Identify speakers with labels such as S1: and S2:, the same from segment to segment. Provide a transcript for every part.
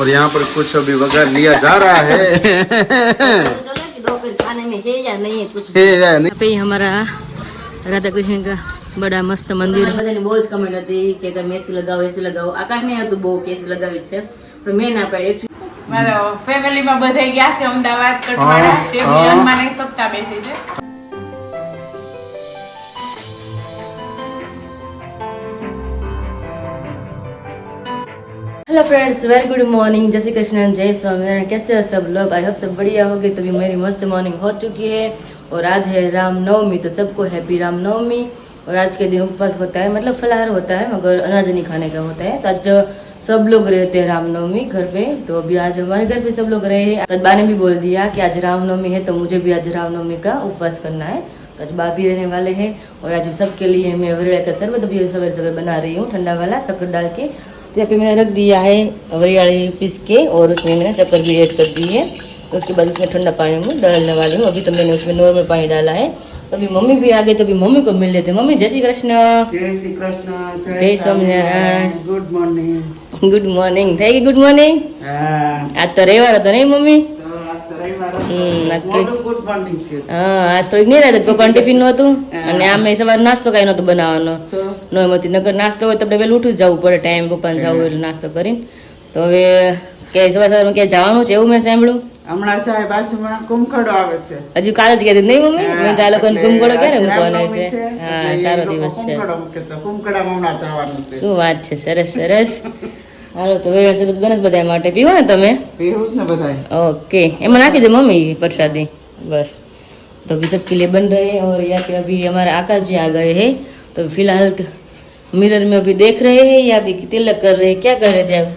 S1: और यहाँ पर कुछ अभी वगैरह लिया जा रहा है।
S2: खाने में है या नहीं है कुछ
S1: नहीं।
S2: पे हमारा राधा कृष्ण का बड़ा मस्त मंदिर બધાની બહુ જ કમેન્ટ હતી કે તમે એસી લગાવો આકાશ ને હતું બહુ કે એસી લગાવી છે પણ મેં ના પાડી છું
S3: મારા ફેમિલીમાં બધા ગયા છે અમદાવાદ કટવાડા તે મિલનમાં એક સપ્તાહ બેસી છે
S2: hello friends very good morning जय श्री कृष्ण जय स्वामीनारायण कैसे हो सब लोग आई होप सब बढ़िया होगी। तो भी मेरी मस्त मॉर्निंग हो चुकी है और आज है रामनवमी तो सबको हैप्पी रामनवमी। और आज के दिन उपवास होता है मतलब फलाहार होता है मगर अनाज नहीं खाने का होता है। तो आज सब लोग रहते हैं रामनवमी घर पे। तो अभी आज हमारे घर पे सब लोग रहे हैं। तो बा ने भी बोल दिया कि आज रामनवमी है तो मुझे भी आज रामनवमी का उपवास करना है। तो आज बा भी रहने वाले हैं और आज सबके लिए मैं वरियाड़ी का शरबत भी सवेरे सवेरे बना रही हूँ ठंडा वाला शक्कर डाल के। तो यहाँ पे मैंने रख दिया है वरियाड़ी पीस के और उसमें मैंने शक्कर भी ऐड कर दी है। तो उसके बाद उसमें ठंडा पानी में डालने वाली हूँ। अभी तो मैंने उसमें नॉर्मल पानी डाला है। तो अभी मम्मी भी आ गई तो अभी मम्मी को मिल लेते। मम्मी जय श्री कृष्ण जय Swaminarayan
S4: good morning
S2: good morning થઈ ગઈ ગુડ મોર્નિંગ આજ તો રવિવાર હતો નહીં મમ્મી
S4: ગુડ મોર્નિંગ છે
S2: આજ થોડીક નિરાશ હતી પપ્પાનું ટિફિન નહોતું અને આમે સવારે નાસ્તો કાંઈ નહોતો બનાવવાનો નોમતી નગર નાસ્તો હોય તો આપણે વહેલું ઉઠી જવું પડે ટાઈમ પપ્પાને જવું એટલે નાસ્તો કરીને તો હવે કે સવારે સવારમાં ક્યાંય જવાનું છે એવું મેં સાંભળ્યું
S4: હમણાં ચાય બાજુમાં કુમખડો આવે છે
S2: હજુ કાલે જ કહેતી નહીં મમ્મી મેં તો આ લોકોને કુમકડો ક્યારે મૂકવાનો છે હા સારો દિવસ છે
S4: કુમખડામાં હમણાં જવાનું છે
S2: શું વાત છે સરસ સરસ હાલો તો વેરણ શરબત બને બધા માટે પીવો ને તમે
S4: પીવું જ ને બધાય
S2: ओके एमा नाखी दे मम्मी प्रसादी बस। तो अभी सबके लिए बन रहे हैं और यहाँ पे अभी हमारे आकाश जी आ गए हैं। तो फिलहाल मिरर में अभी देख रहे हैं या अभी तिलक कर रहे हैं क्या कर रहे थे आप?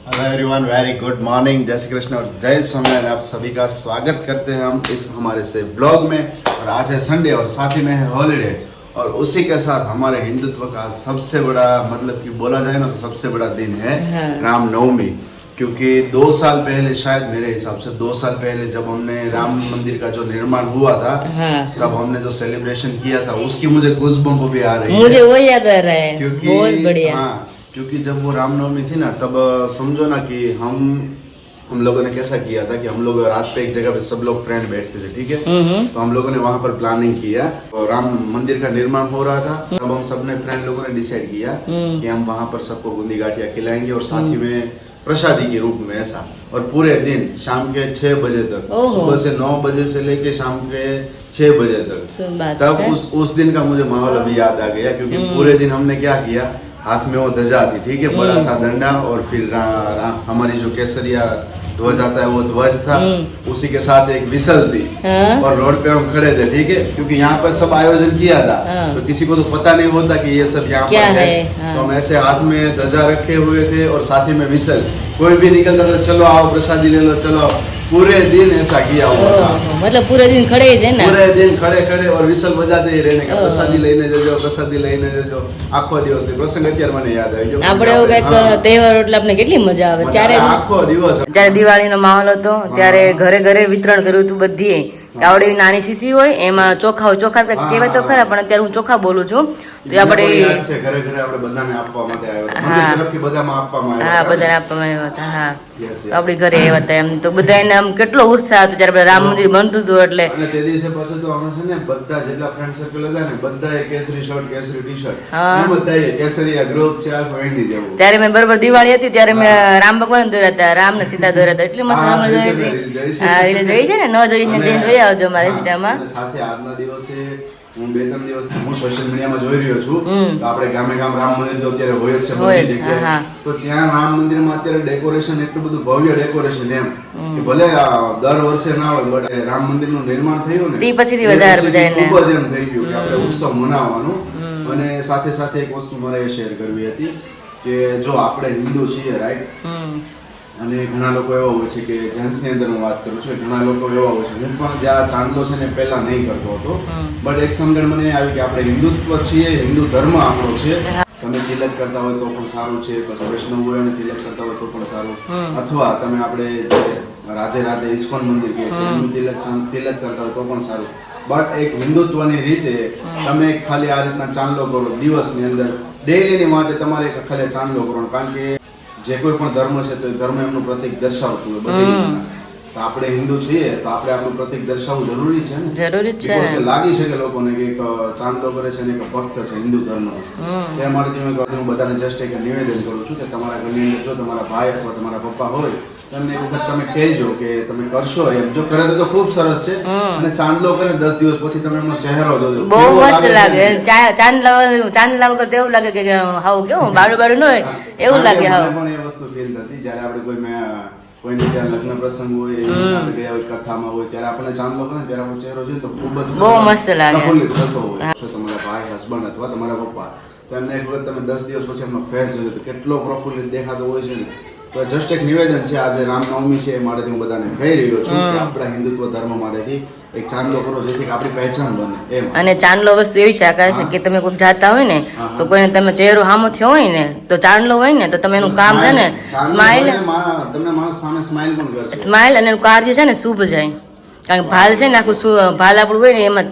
S1: Hello everyone very good morning जय श्री कृष्ण और जय स्वामीनारायण। आप सभी का स्वागत करते हैं हम इस हमारे से ब्लॉग में। और आज है संडे और साथ ही में है हॉलीडे और उसी के साथ हमारे हिंदुत्व का सबसे बड़ा मतलब कि बोला जाए ना तो सबसे बड़ा दिन है रामनवमी। क्योंकि 2 साल पहले शायद मेरे हिसाब से 2 साल पहले जब हमने राम मंदिर का जो निर्माण हुआ था तब हमने जो सेलिब्रेशन किया था उसकी मुझे गूज़बम्प भी आ रही है।
S2: मुझे वो याद आ रहा है
S1: क्योंकि
S2: बहुत बढ़िया।
S1: हाँ क्योंकि जब वो रामनवमी थी ना तब समझो ना कि हम लोगों ने कैसा किया था कि हम लोग रात पे एक जगह पे सब लोग फ्रेंड बैठते थे ठीक है। तो हम लोगों ने वहाँ पर प्लानिंग किया और राम मंदिर का निर्माण हो रहा था तब हम सबने फ्रेंड लोगों ने डिसाइड किया कि हम वहाँ पर सबको बूंदी गाठिया खिलाएंगे और साथ ही में प्रसादी के रूप में ऐसा। और पूरे दिन शाम के 6 बजे तक सुबह से 9 बजे से लेके शाम के 6 बजे तक तब उस दिन का मुझे माहौल अभी याद आ गया। क्योंकि पूरे दिन हमने क्या किया हाथ में वो ध्वजा थी ठीक है बड़ा सा डंडा और फिर हमारी जो केसरिया ध्वज आता है वो ध्वज था उसी के साथ एक विसल थी और रोड पे हम खड़े थे ठीक है। क्योंकि यहाँ पर सब आयोजन किया था तो किसी को तो पता नहीं होता कि ये सब यहाँ पर है। तो हम ऐसे हाथ में ध्वजा रखे हुए थे और साथ ही में विसल कोई भी निकलता था चलो आओ प्रसादी ले लो चलो। पूरे दिन ऐसा किया हुआ था
S2: मतलब पूरे दिन खड़े ही थे ना
S1: पूरे दिन खड़े खड़े और विसल बजाते ही रहने का प्रसादी લઈને જજો આખો દિવસ પ્રસંગ અત્યારે મને યાદ આવ્યો
S2: આપણે એવું કઈક તહેવાર એટલે આપણે કેટલી મજા આવે ત્યારે
S1: આખો દિવસ
S2: જ્યારે દિવાળીનો માહોલ હતો ત્યારે ઘરે ઘરે વિતરણ કર્યું હતું બધીએ આવડી નાની શીશી હોય એમાં ચોખા હોય ચોખા કહેવાય તો ખરા પણ અત્યારે હું ચોખા બોલું છું તો આપણે
S1: ઘરે ઘરે આપણે બધાને આપવા માટે આવ્યા હતા મંદિર તરફથી બધામાં આપવામાં આવ્યા
S2: હા બધાને આપવામાં આવ્યા હતા હા તો આપણી ઘરે આવ્યા હતા એમ તો બધાને આમ કેટલો ઉત્સાહ હતો જ્યારે રામ મંદિર બનતું હતું એટલે
S1: અને તે દિવસે પાછું તો અમે છે ને બધા જેટલા ફ્રેન્ડ સર્કલ હતા ને બધાએ કેસરી શર્ટ કેસરી ટી-શર્ટ એમ બધાએ કેસરીયા ગ્રુપ છે આ પહેરી દેવું ત્યારે
S2: મેં બરોબર દિવાળી હતી ત્યારે મેં રામ ભગવાન દોર્યા હતા રામ ને સીતા દોર્યા હતા એટલી મસ્ત રામ દોરી હતી હા રીલ જોઈ છે ને ન જોઈને જઈને જોઈ આવજો મારા ઇન્સ્ટામાં
S1: સાથે આજના દિવસે હું 2-3 દિવસ હું સોશિયલ મીડિયામાં જોઈ રહ્યો છું તો આપણે ગામે ગામ રામ મંદિર તો અત્યારે હોય જ છે બધી જગ્યાએ તો ત્યાં રામ મંદિરમાં અત્યારે ડેકોરેશન એટલું બધું ભવ્ય ડેકોરેશન એમ કે ભલે દર વર્ષે ના હોય બટ રામ મંદિરનું નિર્માણ થયું ને
S2: તે પછીથી વધારે બધાને
S1: ખૂબ જ એમ થઈ ગયું કે આપણે ઉત્સવ મનાવવાનું। અને સાથે સાથે એક વસ્તુ મારે શેર કરવી હતી કે જો આપણે હિન્દુ છીએ રાઈટ અને ઘણા લોકો એવા હોય છે કે જેન્ટ્સની અંદર હું વાત કરું છું ઘણા લોકો એવા હોય છે હું પણ જ્યાં ચાંદલો છે ને પહેલા નહીં કરતો હતો બટ એક સમજણ મને આવી કે આપણે હિન્દુત્વ છીએ હિન્દુ ધર્મ આપણો છે તમે તિલક કરતા હોય તો પણ સારું છે પછી વૈષ્ણવ હોય અને તિલક કરતા હોય તો પણ સારું અથવા તમે આપણે રાધે રાધે ઇસ્કોન મંદિર કહે છે એનું તિલક કરતા હોય તો પણ સારું બટ એક હિન્દુત્વની રીતે તમે ખાલી આ રીતના ચાંદલો કરો દિવસની અંદર ડેઈલીની માટે તમારે ખાલી ચાંદલો કરો કારણ કે જે કોઈ પણ ધર્મ છે તો એ ધર્મ એમનું પ્રતીક દર્શાવતું હોય બધી રીતના. તો આપણે હિન્દુ છીએ તો આપણે આપણું પ્રતીક દર્શાવવું જરૂરી છે ને.
S2: જરૂરી જ છે.
S1: Because કે લાગી છે કે લોકોને કે એક ચાંદલો કરે છે ને એક ભક્ત છે હિન્દુ ધર્મનો. તે માટેથી હું બધાને જસ્ટ એક નિવેદન કરું છું કે તમારા ઘરની અંદર જો તમારા ભાઈ અથવા તમારા પપ્પા હોય તમને એક વખત તમે કહેજો કે તમે કરશો એમ. જો કરે તો ખૂબ સરસ છે અને ચાંદલો કરે 10 દિવસ પછી તમે એમનો ચહેરો જોજો
S2: બહુ
S1: કેવો
S2: મસ્ત લાગે.
S1: છે.
S2: ચાંદલા વગર તો એવું લાગે કે હાવ કેવું બારું બારું ન હોય એવું લાગે.
S1: મને
S2: હાવ
S1: પણ એ વસ્તુ ફીલ થતી જ્યારે આપણે કોઈને ત્યાં લગ્ન પ્રસંગ હોય આપણે ગયા હોય કથામાં હોય ત્યારે આપણને ચાંદલો કરે ત્યારે આપણો ચહેરો જોઈએ તો ખૂબ જ
S2: બહુ મસ્ત લાગે.
S1: પ્રફુલ્લિત થતો હોય. જો તમારા ભાઈ હસબન્ડ અથવા તમારા પપ્પા તો એમને એક વખત તમે 10 દિવસ પછી એમનો ફેસ જોજો તો કેટલો પ્રફુલ્લિત દેખાતો હોય છે ને. તો જસ્ટ એક નિવેદન છે આજે રામનવમી છે એ માટેથી હું બધાને કહી રહ્યો છું કે આપણા હિન્દુત્વ ધર્મ માટેથી એક ચાંદલો કરો જેથી કે આપણી પહેચાન બને એમ.
S2: અને ચાંદલો વસ્તુ એવી છે આકાશ કે તમે કોઈ જાતા હોય ને તો કોઈને તમે ચહેરો સામો થયો હોય ને તો ચાંદલો હોય ને તો તમે એનું કામ છે ને સ્માઈલ
S1: તમને માણસ સામે સ્માઈલ પણ કરશે.
S2: સ્માઈલ અને એનું કાર્ય છે ને શુભ જાય. કારણ કે ભાલ છે ને આખું ભાલ આપણું હોય ને એમાં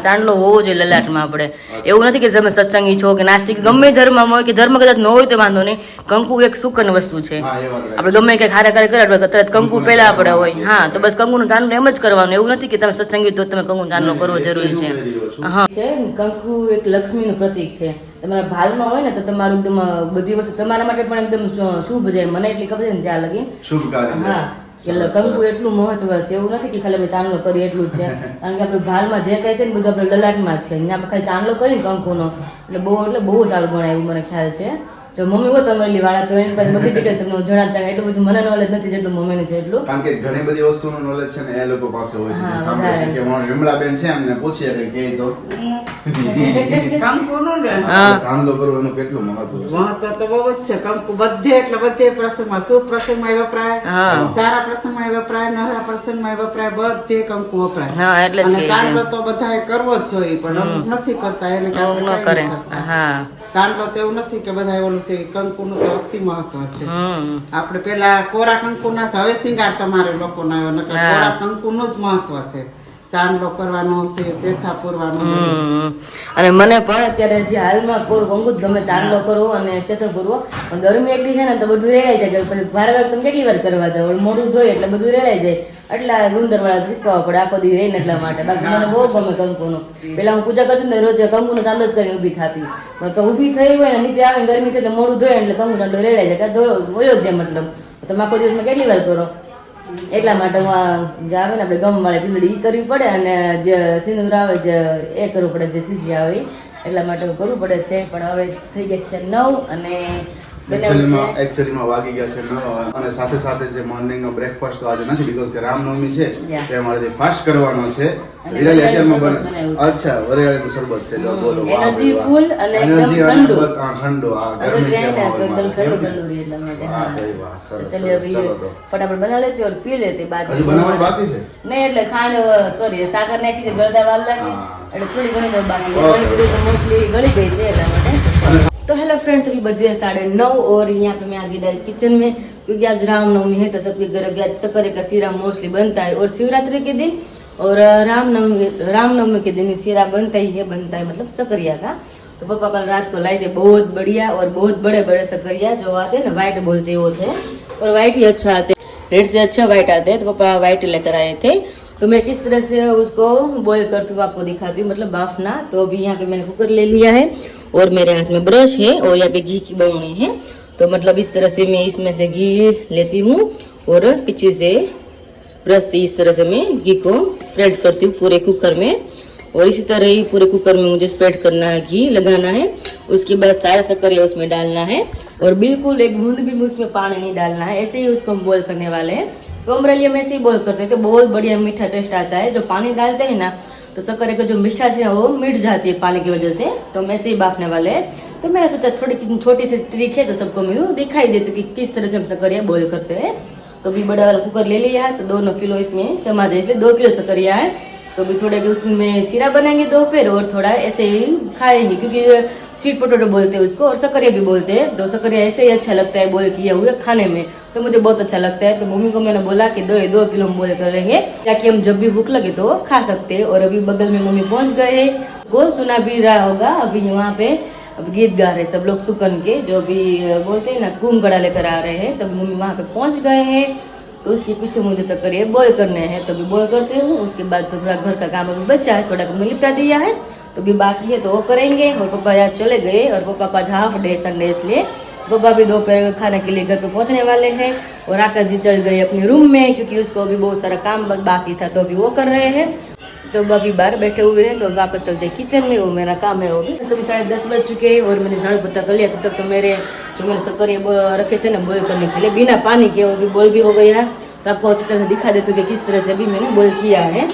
S2: ચાંદલો હોવો જોઈએ લલાટમાં આપણે. એવું નથી કે તમે સત્સંગી છો કે નાસ્તિક ગમે ધર્મમાં હોય કે ધર્મ કદાચ ન હોય તો વાંધો નહીં. કંકુ એક સુકન વસ્તુ છે.
S1: હા, એ વાત right.
S2: આપણે ગમે કંઈક હારા કરે તરત કંકુ પહેલા આપણે હોય. હા તો બસ કંકુનો ચાંદલો એમ જ કરવાનું. એવું નથી કે તમે સત્સંગી તો તમે કંકુનો ચાંદલો કરવો જરૂરી છે. હા છે કંકુ એક લક્ષ્મીનું પ્રતીક છે. તમારા ભાલમાં હોય ને તો તમારું એકદમ બધી વસ્તુ તમારા માટે પણ એકદમ શુભ જાય. મને એટલી ખબર છે ને ત્યાં લગી
S1: શુભ કાર્ય.
S2: હા એટલે કંકુ એટલું મહત્વ છે. એવું નથી કે ખાલી આપણે ચાંદલો કરીએ એટલું જ છે. કારણ કે આપણે ભાલમાં જે કહે છે ને બધું આપણે લલાટમાં જ છે. અહીંયા આપણે ખાલી ચાંદલો કરીને કંકુનો એટલે બહુ સારું ગણાય એવું મને ખ્યાલ છે. જો મમ્મી હોય તમારી વાળા તો એની પાસે બધી ડિટેલ તમને જણાવતા એટલું બધું મને નોલેજ નથી જેટલું મમ્મીને છે એટલું.
S1: કારણ કે ઘણી બધી વસ્તુનું નોલેજ છે ને એ લોકો પાસે હોય છે. જે સાંભળે છે કે મારી વિમલાબેન છે એમને પૂછીએ કે કે તો
S4: કંકુનું ને
S1: ચાંદલો કરવો એનું કેટલું મહત્વ છે.
S4: મહત્વ તો બહુ જ છે. કંકુ બધે એટલે બધે પ્રસંગમાં શુભ પ્રસંગમાં વપરાય, સારા પ્રસંગમાં વપરાય, નરા પ્રસંગમાં વપરાય, બધે કંકુ વપરાય.
S2: હા એટલે જ
S4: અને
S2: કહે છે.
S4: ચાંદલો તો બધાએ કરવો જ જોઈએ પણ અમુક નથી કરતા એને
S2: અમુક ન કરે. હા
S4: ચાંદલો તો એવું નથી કે બધા ઓલું છે. કંકુનું તો અતિ મહત્વ છે.
S2: હમ
S4: આપણે પેલા કોરા કંકુના હવે સિંગાર તમારે લોકોના આવ્યો નકર કોરા કંકુનું જ મહત્વ છે. ચાંદલો કરવાનો છે, શેથા પૂરવાનું.
S2: અને મને પણ અત્યારે જે હાલમાં કંકુ જ ગમે. ચાંદલો કરવો અને શેથો પૂરવો. પણ ગરમી એટલી છે ને તો બધું રેડાઈ જાય. પછી વાર તમે કેટલી વાર કરવા જાવ મોઢું ધોઈ એટલે બધું રેડાઈ જાય. એટલા ગુંદર વાળા શીખવા પડે આખો દી રહીને એટલા માટે. બાકી મને બહુ ગમે કંકુનું. પેલા હું પૂજા કરતી ને રોજ કંકુનો ચાંદલો જ કરીને ઊભી થતી. પણ ઊભી થઈ હોય ને નીચે આવે ગરમી થાય તો મોઢું ધોય એટલે કંકુ ચાંદલો રેડાઈ જાય. ધોયો જ જાય મતલબ. તમે આખો દિવસમાં કેટલી વાર કરો એટલા માટે હું જે આવે ને આપણે ગમ વાળે ટીલડી ઈ કરવી પડે અને જે સિંદૂર આવે જે એ કરવું પડે જે સીસી આવે એટલા માટે કરવું પડે છે. પણ હવે થઈ ગયા છે 9 અને
S1: એકચ્યુઅલીમાં વાગી ગયા છે 9 અને સાથે સાથે જે મોર્નિંગનો બ્રેકફાસ્ટ તો આજે નથી બીકોઝ કે રામનવમી છે તે અમારે ફાસ્ટ કરવાનો છે. વિરાલી અત્યારમાં બને અચ્છા વરિયાળીનું શરબત છે. જો બોલો
S2: એનર્જી ફૂલ અને એકદમ ઠંડુ
S1: ઠંડુ આ ગરમી છે
S2: એકદમ ઠંડુ એટલા માટે.
S1: વાહ ભાઈ વાહ સરસ
S2: ચલિए अभी
S1: ચલો તો
S2: फटाफट बना लेते और पी लेते बाद
S1: હજુ બનાવવાની બાકી છે.
S2: नहीं એટલે ખાંડ સોરી સાકર નાખી દે ગળદા વાર લાગે એટલે થોડી ઘણી તો બાકી ઘણી બધી તો મોસ્ટલી ગળી ગઈ છે એટલા માટે. तो हेलो फ्रेंड्स अभी बजे 9:30 और यहाँ पे मैं आ गई डायरेक्ट किचन में क्योंकि आज रामनवमी है तो सबके घर अभी आज शक्कर का सीरा मोस्टली बनता है और शिवरात्रि के दिन और रामनवमी के दिन सीरा बनता ही है मतलब सकरिया का. तो पापा कल रात को लाए थे बहुत बढ़िया और बहुत बड़े बड़े सकरिया जो आते हैं ना व्हाइट बोलते हैं वो थे और व्हाइट ही अच्छा आते हैं. रेड से अच्छा व्हाइट आते हैं तो पापा व्हाइट लेकर आए थे. तो मैं किस तरह से उसको बॉईल करती हूँ आपको दिखाती हूँ मतलब बाफना. तो अभी यहाँ पे मैंने कुकर ले लिया है और मेरे हाथ में ब्रश है और यहाँ पे घी की बौनी है. तो मतलब इस तरह से मैं इसमें से घी लेती हूँ और पीछे से ब्रश से इस तरह से मैं घी को स्प्रेड करती हूँ पूरे कुकर में. और इसी तरह ही पूरे कुकर में मुझे स्प्रेड करना है, घी लगाना है. उसके बाद सारा शक्कर उसमें डालना है और बिल्कुल एक बूंद भी उसमें पानी नहीं डालना है. ऐसे ही उसको हम बॉईल करने वाले हैं. तो अमरेली हम ऐसे ही बॉईल करते हैं तो बहुत बढ़िया मीठा टेस्ट आता है. जो पानी डालते हैं ना तो शक्कर का जो मिठास है वो मिट जाती है पानी की वजह से. तो हम ऐसे ही बाफने वाले हैं. तो मैंने सोचा थोड़ी छोटी सी ट्रिक है तो सबको मैं दिखाई देती कि किस तरह से हम शक्करिया बॉईल करते हैं. तो अभी बड़ा वाला कुकर ले लिया है तो 2 किलो इसमें समा जाए इसलिए 2 किलो शक्करिया है. तो अभी थोड़े उसमें शीरा बनाएंगे दोपहर और थोड़ा ऐसे ही खाएंगे क्योंकि स्वीट पोटैटो बोलते हैं उसको और शक्करिया भी बोलते हैं. तो शक्करिया ऐसे ही अच्छा लगता है बॉईल किया हुआ खाने में तो मुझे बहुत अच्छा लगता है. तो मम्मी को मैंने बोला कि 2 किलो हम बॉईल कर लेंगे ताकि हम जब भी भूख लगे तो खा सकते हैं. और अभी बगल में मम्मी पहुंच गए हैं. गो सुना भी रहा होगा अभी वहाँ पे अब गीत गा रहे सब लोग सुकन के, जो भी बोलते हैं ना कुम कड़ा लेकर आ रहे हैं। तब मम्मी वहाँ पे पहुँच गए हैं, तो उसके पीछे मुझे शक्कर ये बॉयल करने हैं, तो भी बॉयल करते हूँ। उसके बाद तो थोड़ा घर का काम अभी बचा है, थोड़ा कम निपटा दिया है, तो भी बाकी है तो वो करेंगे। और पापा यहाँ चले गए, और पापा का आज हाफ डे संडे, इसलिए पापा भी दोपहर खाने के लिए घर पे पहुंचने वाले हैं। और आकाश जी चल गए अपने रूम में, क्योंकि उसको अभी बहुत सारा काम बाकी था, तो अभी वो कर रहे हैं। तो अभी बाहर बैठे हुए हैं, तो वापस चलते हैं किचन में, वो मेरा काम है वो भी। तो 10:30 बज चुके हैं, और मैंने झाड़ू पोछा कर लिया। तब तक तो मेरे जो मैंने शक्कर रखे थे ना बॉयल करने के लिए बिना पानी के, वो भी बॉयल भी हो गया। तो आपको अच्छी तरह से दिखा देती हूँ कि किस तरह से अभी मैंने बॉयल किया है।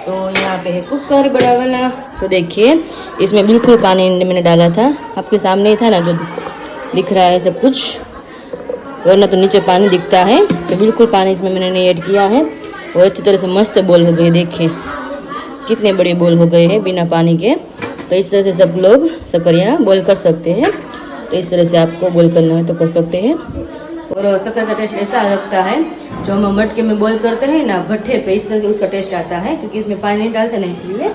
S2: तो यहाँ पे है कुकर बड़ा वाला, तो देखिए इसमें बिल्कुल पानी मैंने डाला था, आपके सामने ही था ना जो दिख रहा है सब कुछ, वरना तो नीचे पानी दिखता है। तो बिल्कुल पानी इसमें मैंने नहीं ऐड किया है, और अच्छी तरह से मस्त बॉयल हो गई। देखिए कितने बड़े बॉयल हो गए हैं बिना पानी के। तो इस तरह से सब लोग शक्करियाँ बॉयल कर सकते हैं। तो इस तरह से आपको बॉयल करना है तो कर सकते हैं। और शक्कर का टेस्ट ऐसा लगता है जो हम मटके में बॉयल करते हैं ना भट्ठे पे, इस तरह से उसका टेस्ट आता है, क्योंकि इसमें पानी नहीं डालते ना इसलिए।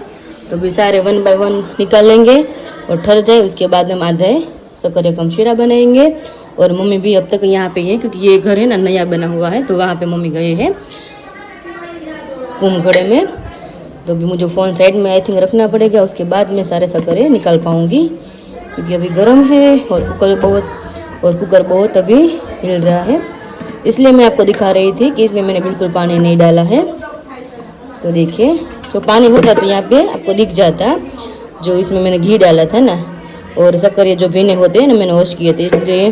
S2: तो भी सारे 1 बाय 1 निकाल लेंगे और ठर जाए, उसके बाद हम आधे शक्कर का शीरा बनाएंगे। और मम्मी भी अब तक यहाँ पे है, क्योंकि ये घर है ना नया बना हुआ है, तो वहाँ पे मम्मी गए हैं कुमखड़े में। तो भी मुझे फ़ोन साइड में आई थिंक रखना पड़ेगा, उसके बाद मैं सारे शक्कर निकाल पाऊँगी, क्योंकि अभी गर्म है और कुकर बहुत अभी हिल रहा है। इसलिए मैं आपको दिखा रही थी कि इसमें मैंने बिल्कुल पानी नहीं डाला है। तो देखिए जो पानी होता तो यहाँ पे आपको दिख जाता, जो इसमें मैंने घी डाला था ना, और शक्कर जो भीने होते हैं ना मैंने वॉश किए थे, इसलिए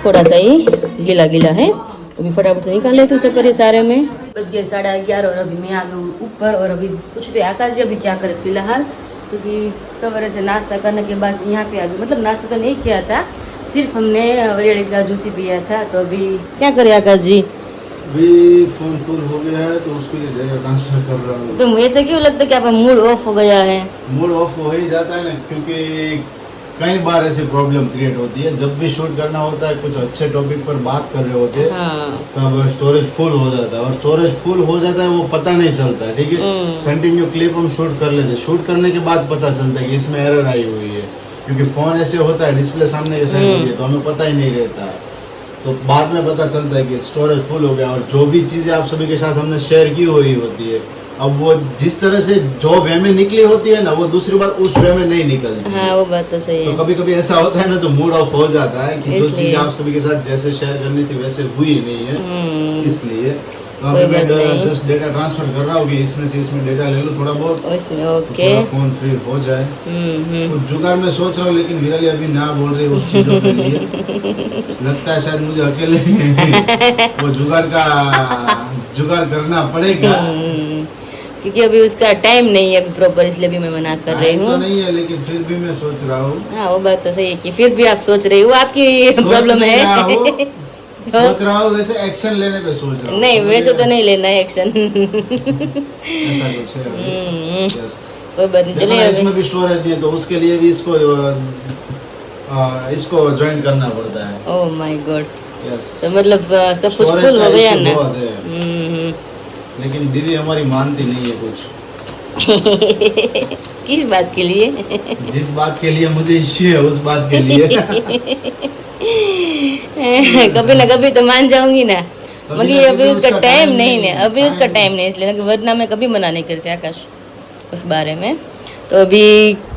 S2: थोड़ा सा ही गीला गीला है। तो भी फटाफट निकाल लेते हूँ शक्कर सारे में। बज गए 11:30 और अभी मैं आ गई ऊपर। और अभी कुछ भी आकाश जी अभी क्या करे फिलहाल, क्योंकि सवेरे से नाश्ता करने के बाद यहाँ पे आ गई। मतलब नाश्ता तो नहीं किया था, सिर्फ हमने रेड़ी का जूस ही पिया था। तो अभी क्या करे आकाश जी?
S1: अभी फोन फुल हो गया है, तो उसके लिए डेटा ट्रांसफर कर रहा हूँ।
S2: तो ऐसा क्यों लगता है कि आपका मूड ऑफ हो गया है?
S1: मूड ऑफ हो ही जाता है ना, क्योंकि कई बार ऐसी प्रॉब्लम क्रिएट होती है। जब भी शूट करना होता है, कुछ अच्छे टॉपिक पर बात कर रहे होते हैं,
S2: हाँ।
S1: तब स्टोरेज फुल हो जाता है, और स्टोरेज फुल हो जाता है वो पता नहीं चलता है। ठीक है, कंटिन्यू क्लिप हम शूट कर लेते, शूट करने के बाद पता चलता है कि इसमें एरर आई हुई है, क्योंकि फोन ऐसे होता है डिस्प्ले सामने के साइड होती है, तो हमें पता ही नहीं रहता है। तो बाद में पता चलता है कि स्टोरेज फुल हो गया। और जो भी चीजें आप सभी के साथ हमने शेयर की हुई होती है, अब वो जिस तरह से जो वे में निकली होती है ना, वो दूसरी बार उस वे में नहीं निकलती।
S2: हाँ, वो बात तो सही है।
S1: तो कभी कभी ऐसा होता है ना, तो मूड ऑफ हो जाता है कि जो चीज आप सभी के साथ जैसे शेयर करनी थी वैसे हुई नहीं है, इसलिए। तो अभी मैं जस्ट डेटा ट्रांसफर कर रहा हूँ कि इसमें से इसमें डेटा ले लो थोड़ा बहुत,
S2: इसमें ओके,
S1: तो फोन फ्री हो जाए। कुछ जुगाड़ में सोच रहा हूँ, लेकिन विरली अभी ना बोल रही उस चीजों के लिए। लगता है शायद मुझे अकेले वो जुगाड़ करना पड़ेगा,
S2: क्योंकि अभी उसका टाइम नहीं है अभी प्रॉपर, इसलिए भी मैं मना कर रही हूँ।
S1: तो नहीं है, लेकिन फिर भी मैं सोच रहा हूँ।
S2: हाँ, वो बात तो सही है कि फिर भी आप सोच रही हो, आपकी प्रॉब्लम है।
S1: सोच रहा हूँ, वैसे एक्शन लेने पे सोच रहा हूँ।
S2: नहीं, वैसे तो नहीं लेना है एक्शन।
S1: ऐसा कुछ है। यस,
S2: कोई बात नहीं, चलिए।
S1: इसमें भी स्टोरेज नहीं है, तो उसके लिए भी इसको ज्वाइन करना पड़ता है।
S2: Oh my God.
S1: यस,
S2: तो मतलब सब कुछ फुल हो गया ना।
S1: लेकिन दीदी हमारी मानती नहीं है कुछ।
S2: किस बात के लिए?
S1: जिस बात के लिए मुझे इश्यू है, उस बात के लिए।
S2: कभी ना कभी तो मान जाऊंगी ना, मगर अभी उसका टाइम नहीं है, अभी उसका टाइम नहीं, इसलिए वरना मैं कभी मना नहीं करती आकाश उस बारे में। तो अभी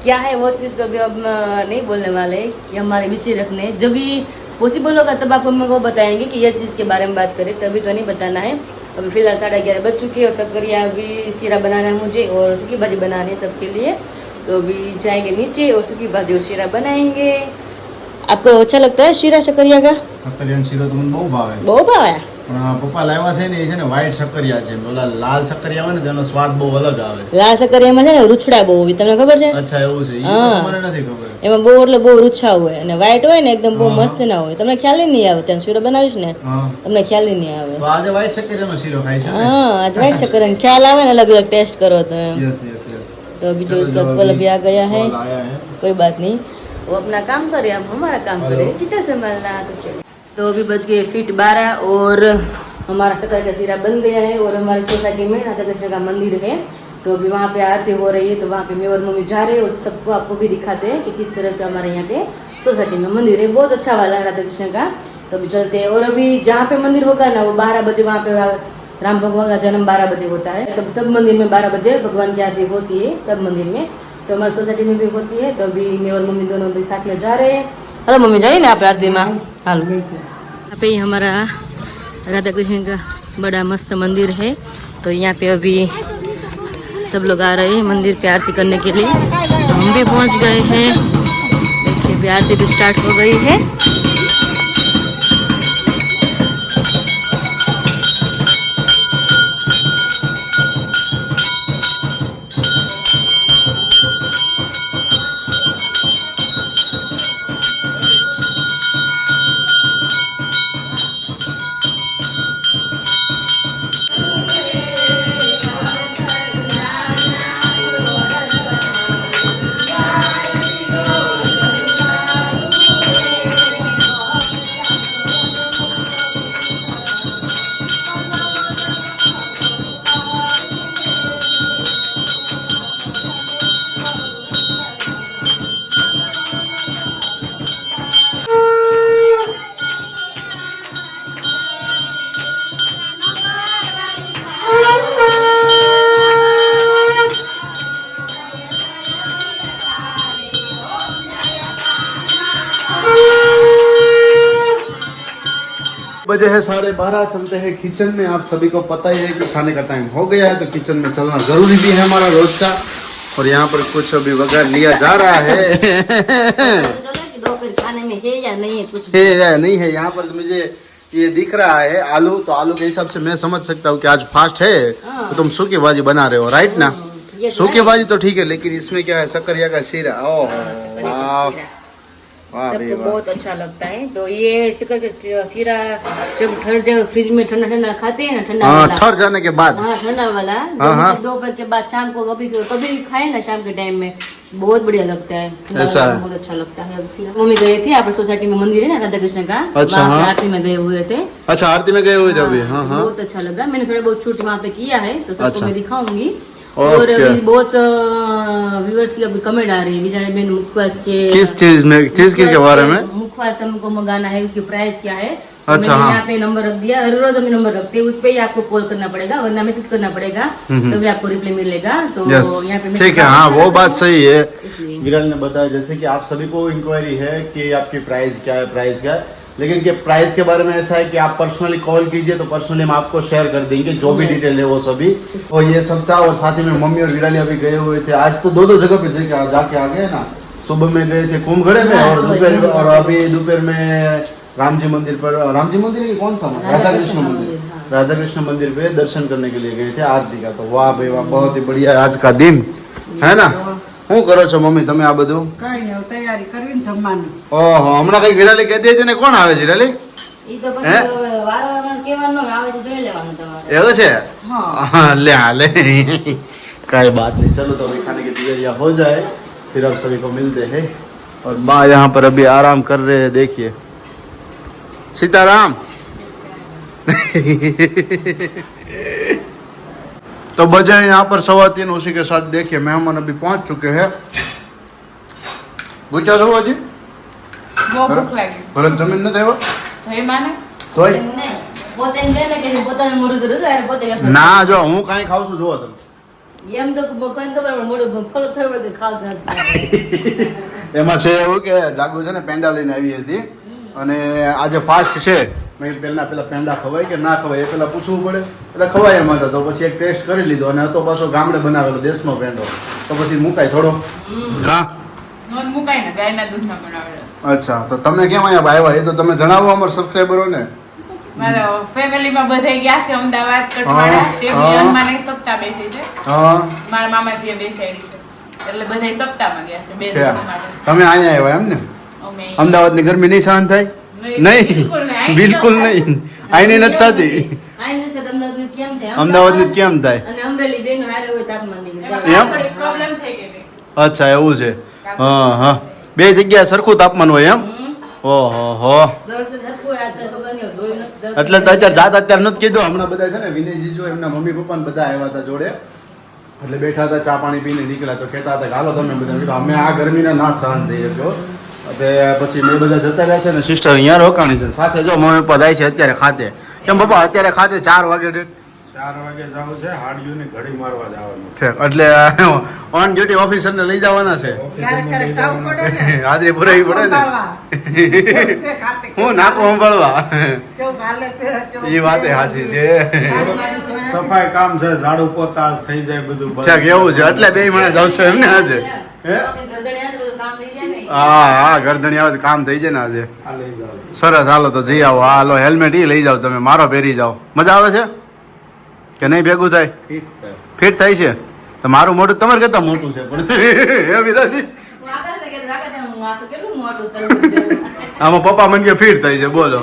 S2: क्या है वो चीज़ तो अभी अब नहीं बोलने वाले कि हमारे बीच ही रखने, जब भी पॉसिबल होगा तब आपको हम को बताएंगे कि यह चीज़ के बारे में बात करें, तभी तो नहीं बताना है। अभी फिलहाल 11:30 बज चुके हैं, और शक्करिया अभी शीरा बनाना है मुझे, और सूखी भाजी बनानी है सबके लिए। तो अभी जाएंगे नीचे और सूखी भाजी और शीरा बनाएंगे। आपको अच्छा लगता है शीरा शक्करिया का?
S1: शक्करिया शीरो तो મને બહુ ભાવે।
S2: બહુ ભાવે?
S1: પણ પપ્પા લાવ્યા છે ને, એ છે ને વ્હાઈટ શક્કરિયા છે, ઓલા લાલ શક્કરિયા હોય ને તેનો સ્વાદ બહુ અલગ આવે।
S2: લાલ શક્કરિયામાં છે ને રૂછડા બહુ હોય, તમને ખબર છે?
S1: અચ્છા, એવું છે? એ તો મને નથી ખબર।
S2: એમાં બહુ એટલે બહુ રૂછા હોય, અને વ્હાઈટ હોય ને એકદમ બહુ મસ્ત ના હોય, તમને ખ્યાલ નહીં આવે। ત્યાં શીરો બનાવીશ ને તમને ખ્યાલ નહીં આવે।
S1: તો આજે વ્હાઈટ શક્કરિયાનો શીરો ખાઈ છે?
S2: हाँ, आज व्हाइट शक्कर ख्याल आवे ना, अलग अलग टेस्ट करो तो।
S1: Yes yes yes.
S2: तो अभी जो उसका कॉल भी आ गया है,
S1: आया है,
S2: कोई बात नहीं, वो अपना काम करे, हम हमारा काम करे, किचन संभालना। तो चलो, तो अभी बज गए फिट 12 और हमारा शक्कर का शीरा बन गया है। और हमारी सोसाइटी में राधा कृष्ण का मंदिर है, तो अभी वहाँ पे आरती हो रही है, तो वहाँ पे मैं और मम्मी जा रहे हैं और सबको आपको भी दिखाते हैं कि किस तरह से हमारे यहाँ पे सोसाइटी में मंदिर है, बहुत अच्छा वाला है राधा कृष्ण का। तो अभी चलते हैं। और अभी जहाँ पे मंदिर होगा ना वो 12 बजे, वहाँ पे राम भगवान का जन्म 12 बजे होता है, तो सब मंदिर में 12 बजे भगवान की आरती होती है, सब मंदिर में। तो हमारी सोसाइटी में भी होती है, तो अभी मैं और मम्मी दोनों भी साथ में जा रहे हैं। हेलो मम्मी, जाइए ना आप आरती में। हेलो, यहाँ पे ही हमारा राधा कृष्ण का बड़ा मस्त मंदिर है, तो यहाँ पे अभी सब लोग आ रहे हैं मंदिर पे आरती करने के लिए। तो हम भी पहुँच गए हैं, देखिए अभी आरती भी स्टार्ट हो गई है।
S1: बजे है 12:30, चलते हैं किचन में। आप सभी को पता ही है कि खाने का टाइम हो गया है, तो किचन में चलना जरूरी भी है हमारा रोज का। और यहाँ पर कुछ अभी वगैरह लिया जा रहा है
S2: खाने में है या नहीं है, कुछ
S1: है या नहीं है। यहाँ पर मुझे ये दिख रहा है आलू, तो आलू के हिसाब से मैं समझ सकता हूँ कि आज फास्ट है, तो तुम सूखी भाजी बना रहे हो, राइट ना? सूखी भाजी तो ठीक है, लेकिन इसमें क्या है, शक्करिया का शीरा। ओह वाह,
S2: सबको बहुत अच्छा लगता है। तो ये शीरा जब ठहर जाए फ्रिज में, ठंडा ठंडा खाते हैं ना, ठंडा वाला,
S1: ठहर जाने के बाद,
S2: हाँ ठंडा वाला, दोपहर के बाद शाम को कभी कभी खाए ना, शाम के टाइम में बहुत बढ़िया लगता है,
S1: ऐसा है,
S2: बहुत अच्छा लगता है। मम्मी गए थे, यहाँ पर सोसाइटी में मंदिर है ना राधा कृष्ण का,
S1: अच्छा,
S2: आरती में गए हुए थे।
S1: अच्छा, आरती में गए हुए थे अभी? हाँ,
S2: बहुत अच्छा लगा, मैंने थोड़ा बहुत शूट वहाँ पे किया है, तो सबको मैं दिखाऊंगी।
S1: और
S2: अभी बहुत व्यूअर्स की अभी कमेंट आ रही है, विजय बहन मुखवास के
S1: किस चीज के बारे में?
S2: मुखवास हमको मंगाना है, उसकी प्राइस क्या है।
S1: अच्छा,
S2: मैंने यहाँ पे नंबर रख दिया, हर रोज हम नंबर रखते हैं, उस पे ही आपको कॉल करना पड़ेगा, वरना मैसेज करना पड़ेगा, तभी आपको रिप्लाई मिलेगा। तो यहाँ पे
S1: ठीक है, हाँ वो बात सही है। विरल ने बताया जैसे कि आप सभी को इंक्वायरी है कि आपकी प्राइस क्या है, प्राइस क्या है, लेकिन के प्राइस के बारे में ऐसा है कि आप पर्सनली कॉल कीजिए, तो पर्सनली हम आपको शेयर कर देंगे जो भी डिटेल है वो सभी। और ये सब था, और साथ ही में मम्मी और विराली अभी गए हुए थे, आज तो दो जगह पे जाके आ गए ना। सुबह में गए थे कुंभगढ़े में, और दोपहर, और अभी दोपहर में राम जी मंदिर पर, राम जी मंदिर की कौन सा राधा कृष्ण मंदिर, राधा कृष्ण मंदिर पे दर्शन करने के लिए गए थे आरती का। तो वाह भाई वाह, बहुत ही बढ़िया आज का दिन है ना। શું કરો છો મમ્મી તમે આ બધું?
S4: કઈ નહીં, તૈયારી કરવી ને જમવાની.
S1: ઓહો, હમણાં કઈ વિરાલી કહેતી હતી ને, કોણ આવે છે વિરાલી?
S2: ઈ તો પછી વારંવાર કહેવાનું આવે છે, જોઈ લેવાનું તમારે।
S1: એવું છે? હા, ले ले कोई बात नहीं, चलो तो अभी खाने की तैयारियां हो जाए, फिर आप सभी को मिलते हैं। और माँ यहाँ पर अभी आराम कर रहे हैं, देखिए। सीताराम तो बजे यहाँ पर 3:15, उसी के साथ देखिए मेहमान अभी पहुंच चुके हैं। पूछा છો હજી?
S3: બહુ ભૂખ લાગી,
S1: ભરત જમીન નથી આવ્યો
S3: ભાઈ માને
S1: તોય
S2: પોતે બે ને કે પોતાનું મોઢું તો રોજ આરે પોતે
S1: ના, જો હું કાંઈ ખાઉં છું જુઓ તમે।
S2: એમ તો કોઈને ખબર મોઢું ખોલ ખબર કે ખાવ નથી।
S1: એમાં છે એવું કે જાગુ છે ને પેંડા લઈને આવી હતી, અને આજે ફાસ્ટ છે, મેં પેલા પેંડા ખવાય કે ના ખવાય એ પેલા પૂછવું પડે, એટલે ખવાય એમ હતા, તો પછી એક ટેસ્ટ કરી લીધો, અને હતો પાછો ગામડે બનાવેલો દેશનો પેંડો, તો પછી મુકાય થોડો। હા,
S3: નોંધ મુકાય ને, ગાયના દૂધના બનાવેલા।
S1: અચ્છા, તો તમે કેમ અહીંયા આવ્યા એ તો તમે જણાવો અમારા સબસ્ક્રાઈબરોને।
S3: મારા ફેમિલીમાં બધાય ગયા છે અમદાવાદ, કઠવાડા, તે વિયનમાં એક સપ્તાહ બેઠી છે,
S1: હા,
S3: મારા મામાજીએ બેસાડી છે, એટલે બધાય સપ્તાહમાં ગયા છે 2 દિવસ માટે।
S1: તમે અહીંયા આવ્યા એમ ને?
S3: અમે
S1: અમદાવાદની ગરમી નહીં સહન થાય? નહીં, બિલકુલ નહીં, આઈને નથી થતી, અમદાવાદની કેમ થાય?
S2: અને અમરેલી બેન હારે હોય તાપમાન ની
S3: એમ પ્રોબ્લેમ થઈ ગઈ હતી।
S1: અચ્છા, એવું છે? હા હા, બે જગ્યાએ સરખું તાપમાન હોય એમ? ઓહો હો, એટલે તો અત્યારે જાત અત્યારે નથી કીધું, હમણાં બધા છે ને વિનયજી જો એમના મમ્મી પપ્પા ને બધા આવ્યા હતા જોડે, એટલે બેઠા હતા ચા પાણી પીને નીકળ્યા તો કહેતા હતા કે હાલો તમે બધા. મેં કીધું અમે આ ગરમીને ના સહન થઈ શકો. પછી મેં બધા જતા રહ્યા છે ને સિસ્ટર અહીંયા રોકાણી છે સાથે. જો મમ્મી પપ્પા જાય છે અત્યારે ખાતે. કેમ પપ્પા અત્યારે ખાતે 4 વાગે
S5: 4 વાગે જવું છે, હાડીઓને ઘડી મારવા જવાનું.
S1: એટલે ઓન ડ્યુટી ઓફિસર ને લઈ જવાના છે.
S4: ક્યારેક ખાવું પડે ને.
S1: હાજરી પુરાવી પડે ને. હું નાખું સંભાળવા.
S4: કેવું હાલે છે, કેવું
S1: એ વાતે સાચી છે.
S5: સફાઈ કામ છે, ઝાડુ પોતા થઈ જાય બધું.
S1: ક્યાંક એવું છે એટલે બે મને જાવ છો એમને આજે. હા ગરદણી આવે તો કામ થઈ જાય ને આજે.
S5: આ લઈ જાવ.
S1: સરસ હાલો તો જઈ આવો. હાલો હેલ્મેટ એ લઈ જાઓ તમે, મારો પહેરી જાઓ. મજા આવે છે કે નહીં? ભેગું થાય,
S5: ફિટ થાય.
S1: ફિટ થાય છે તો મારું મોઢું તમારે કરતા મોટું છે પણ હે વિરાજી. આમાં પપ્પા મને કે ફિટ થાય છે. બોલો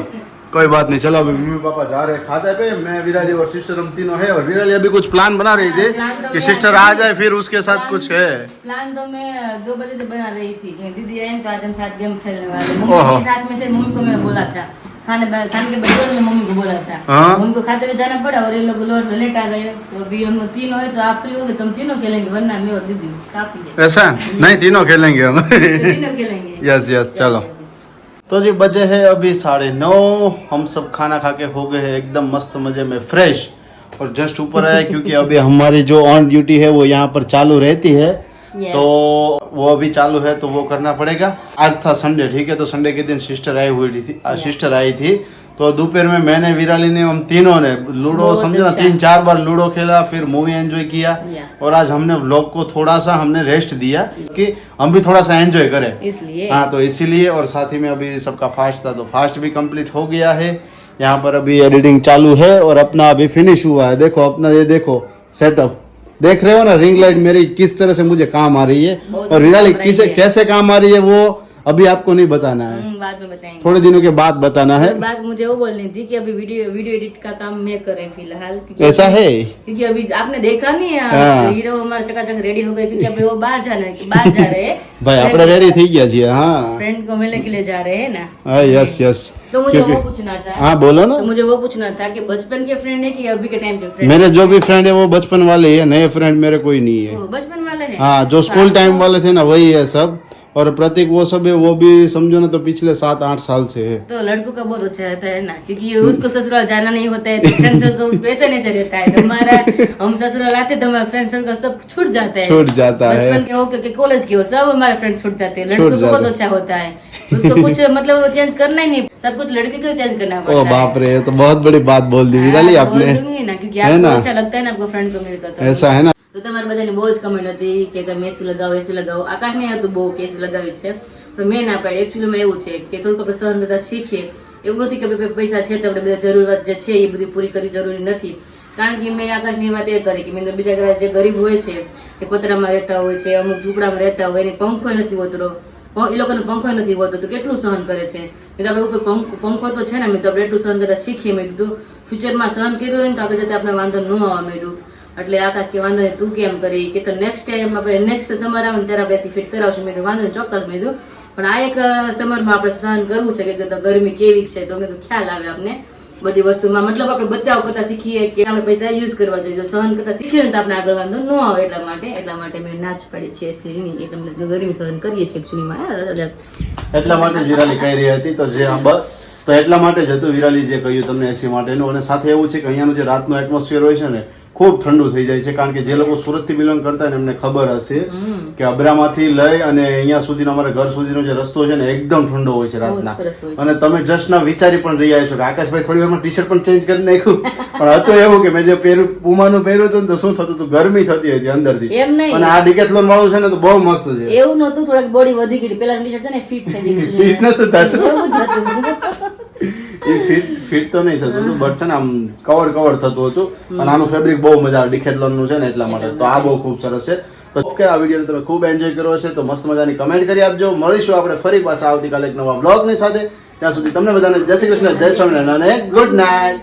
S1: कोई बात नहीं. चलो अभी मम्मी पापा जा रहे खाते पे. मैं विराली और सिस्टर हम तीनों है और विराली अभी कुछ प्लान बना रही थी कि सिस्टर आ जाए फिर उसके साथ कुछ है.
S2: प्लान तो मैं 2 बजे से बना रही थी. दीदी आए तो आज हम साथ गेम खेलने वाले. मम्मी के साथ में थे. मम्मी को मैंने बोला था खाने के बगल में मम्मी को बोला था. उनको खाते में जाना पड़ा और ये लोग लेट आ गए. तो अभी हम तीनों है तो आप फ्री हो गए तो हम तीनों खेलेंगे, वरना मैं और दीदी काफी है.
S1: ऐसा नहीं? तीनों खेलेंगे हम.
S2: तीनों खेलेंगे.
S1: यस यस चलो. तो जी बजे है अभी 9:30. हम सब खाना खा के हो गए हैं एकदम मस्त मजे में फ्रेश और जस्ट ऊपर आए क्योंकि अभी हमारी जो ऑन ड्यूटी है वो यहाँ पर चालू रहती है.
S2: Yes.
S1: तो वो अभी चालू है तो वो करना पड़ेगा. आज था संडे, ठीक है, तो संडे के दिन सिस्टर आई हुई थी. सिस्टर आई थी तो दोपहर में मैंने विराली ने हम तीनों ने लूडो समझे ना 3-4 बार लूडो खेला, फिर मूवी एंजॉय किया. और आज हमने व्लॉग को थोड़ा सा हमने रेस्ट दिया कि हम भी थोड़ा सा एंजॉय करें
S2: इसलिए.
S1: हाँ तो इसीलिए. और साथ ही में अभी सबका फास्ट था तो फास्ट भी कंप्लीट हो गया है. यहाँ पर अभी एडिटिंग चालू है और अपना अभी फिनिश हुआ है. देखो अपना ये देखो सेटअप देख रहे हो ना. रिंग लाइट मेरी किस तरह से मुझे काम आ रही है और विराली किसे कैसे काम आ रही है वो अभी आपको नहीं बताना है,
S2: बाद में बताएंगे.
S1: थोड़े दिनों के बाद बताना है.
S2: बात मुझे वो बोलनी थी कि अभी वीडियो एडिट का काम मैं कर रही फिलहाल. क्योंकि
S1: ऐसा है
S2: क्योंकि अभी आपने देखा नहीं
S1: हाँ.
S2: हीरो हमारा चकाचक रेडी हो गए क्योंकि अभी वो बाहर जा रहे हैं.
S1: भाई આપણે રેડી થઈ ગયા છીએ. हाँ
S2: फ्रेंड को मिलने के लिए जा रहे हैं ना.
S1: हाँ यस यस.
S2: तो मुझे वो पूछना था.
S1: हाँ बोलो ना.
S2: तो मुझे वो पूछना था कि बचपन के फ्रेंड है कि अभी के टाइम के फ्रेंड.
S1: मेरे जो भी फ्रेंड है वो बचपन वाले है, नए फ्रेंड मेरे कोई नहीं है.
S2: बचपन वाले हैं.
S1: हाँ जो स्कूल टाइम वाले थे ना वही है सब. और प्रतीक वो सब है वो भी समझो ना तो पिछले 7-8 साल से है.
S2: तो लड़कों का बहुत अच्छा रहता है ना क्योंकि उसको ससुराल जाना नहीं होता है तो फ्रेंड सर्कल उसको ऐसे नहीं से रहता है. तो हमारा हम ससुराल आते तो हमारा फ्रेंड सर्कल सब छूट जाता है.
S1: छूट जाता है.
S2: बचपन के हो के कॉलेज के हो सब हमारे फ्रेंड छूट जाते हैं. लड़कों को बहुत अच्छा होता है. उसको कुछ मतलब चेंज करना ही नहीं, सब कुछ लड़के को चेंज करना पड़ता
S1: ओ
S2: है.
S1: बाप रे, ये तो बहुत बड़ी बात बोल दी विराली आपने.
S2: बोल दूंगी ना क्योंकि
S1: है
S2: आपको
S1: ना?
S2: अच्छा लगता है ना आपको फ्रेंड को मिलकर. तो
S1: ऐसा है ना.
S2: તો તમારા બધાની બહુ જ કમેન્ટ હતી કે તમે એસી લગાવો. આકાશને હતું બહુ કે એસી લગાવી છે પણ મેં ના પાડી. એકચ્યુઅલીમાં એવું છે કે થોડુંક આપણે સહન કરતા શીખીએ. એવું નથી કે આપણે પૈસા છે તો આપણે બધા જરૂરિયાત જે છે એ બધી પૂરી કરવી જરૂરી નથી. કારણ કે મેં આકાશની વાત એ કરી કે મેં બીજા ઘણા જે ગરીબ હોય છે, જે પતરામાં રહેતા હોય છે, અમુક ઝૂંપડામાં રહેતા હોય એને પંખો નથી હોતો, એ લોકોને પંખો નથી હોતો તો કેટલું સહન કરે છે. મેં તો આપણે ઉપર પંખો તો છે ને, મેં તો આપણે એટલું સહન કરતા શીખીએ. મેં કીધું ફ્યુચરમાં સહન કર્યું હોય ને તો આપણે જતા આપણે વાંધો ન આવે. મેં કીધું એટલે આકાશ કે વાંધો નહીં તું કેમ કરી કે તો નેક્સ્ટ ટાઈમ આપણે નેક્સ્ટ સમર આવે ને ત્યારે આપણે એસી ફિટ કરાવશું. મેં તો વાંધો નહીં ચોક્કસ. મેં કીધું પણ આ એક સમરમાં આપણે સહન કરવું છે કે ગરમી કેવી છે તો મેં તો ખ્યાલ આવે આપણે બધી વસ્તુમાં. મતલબ આપણે બચાવ કરતા શીખીએ કે આપણે પૈસા યુઝ કરવા જોઈએ. જો સહન કરતા શીખીએ ને તો આપણે આગળ વાંધો ન આવે. એટલા માટે મેં ના જ પાડી છે એસીની. એટલે ગરમી સહન કરીએ છીએ એકચ્યુઅલીમાં.
S1: એટલા માટે જ વિરાલી કહી રહી હતી. તો જે તો એટલા માટે જ હતું વિરાલી જે કહ્યું તમને એસી માટેનું. અને સાથે એવું છે કે અહીંયાનું જે રાતનું એટમોસ્ફિયર હોય છે ને ખૂબ ઠંડુ થઈ જાય છે. કારણ કે જે લોકો સુરતથી બિલોંગ કરતા હોય ને એમને ખબર હશે કે અબ્રામાંથી લઈ અને અહીંયા સુધીનો અમારા ઘર સુધીનો જે રસ્તો છે ને એકદમ ઠંડો હોય છે રાતના. અને તમે જસ્ટ ના વિચારી પણ રહ્યા છો કે આકાશભાઈ થોડી વારમાં ટી શર્ટ પણ ચેન્જ કરી નાખ્યું. પણ હતું એવું કે મેં જે પુમાનું પહેર્યું હતું ને તો શું થતું હતું, ગરમી થતી હતી અંદરથી. અને આ ડિકેથલોન વાળું છે ને તો બહુ મસ્ત છે.
S2: એવું નતું, થોડીક બોડી વધી ગઈ. પેલા ટી શર્ટ છે ને ફિટ થઈ ગઈ.
S1: ફિટ નતું થતું.
S2: એવું જ હતું.
S1: એ ફિટ તો નહીં થતું હતું બટ છે ને આમ કવર થતું હતું. અને આનું ફેબ્રિક બહુ મજા આવે ડિકેથલોન નું છે ને એટલા માટે. તો આ બહુ ખૂબ સરસ છે. તો ઓકે, આ વિડીયો તમે ખૂબ એન્જોય કર્યો હશે તો મસ્ત મજાની કમેન્ટ કરી આપજો. મળીશું આપણે ફરી પાછા આવતીકાલે એક નવા બ્લોગની સાથે. ત્યાં સુધી તમને બધાને જય શ્રી કૃષ્ણ, જય સ્વામિનારાયણ અને ગુડ નાઇટ.